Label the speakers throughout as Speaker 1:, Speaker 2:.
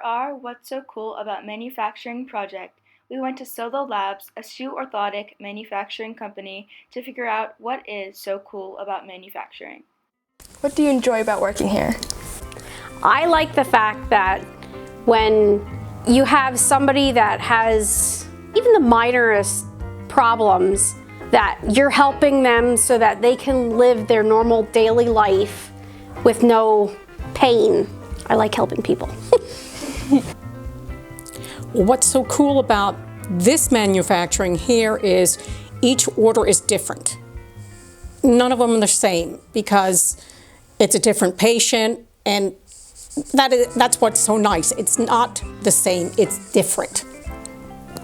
Speaker 1: our What's So Cool About Manufacturing project, we went to Solo Labs, a shoe orthotic manufacturing company, to figure out what is so cool about manufacturing.
Speaker 2: What do you enjoy about working here?
Speaker 3: I like the fact that when you have somebody that has even the minorest problems, that you're helping them so that they can live their normal daily life with no pain. I like helping people.
Speaker 4: What's so cool about this manufacturing here is each order is different. None of them are the same because it's a different patient, and that's what's so nice. It's not the same, it's different.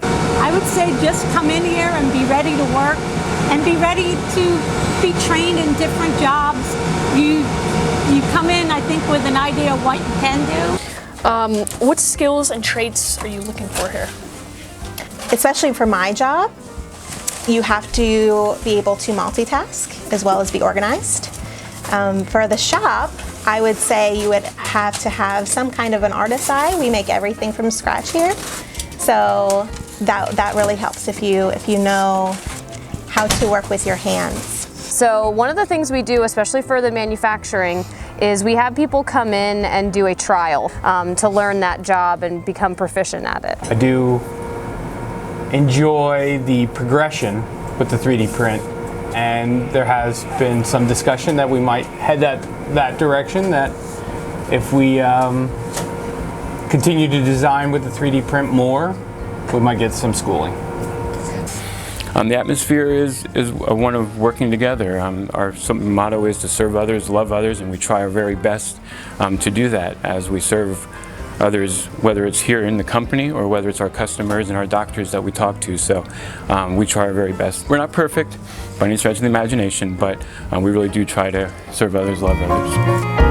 Speaker 5: I would say just come in here and be ready to work and be ready to be trained in different jobs. You come in, I think, with an idea of what you can do.
Speaker 2: What skills and traits are you looking for here?
Speaker 6: Especially for my job, you have to be able to multitask as well as be organized. For the shop, I would say you would have to have some kind of an artist's eye. We make everything from scratch here, so that really helps if you know how to work with your hands.
Speaker 7: So one of the things we do, especially for the manufacturing, is we have people come in and do a trial to learn that job and become proficient at it.
Speaker 8: I do enjoy the progression with the 3D print, and there has been some discussion that we might head that direction, that if we continue to design with the 3D print more, we might get some schooling.
Speaker 9: The atmosphere is one of working together. Our motto is to serve others, love others, and we try our very best to do that as we serve others, whether it's here in the company or whether it's our customers and our doctors that we talk to. So we try our very best. We're not perfect by any stretch of the imagination, but we really do try to serve others, love others.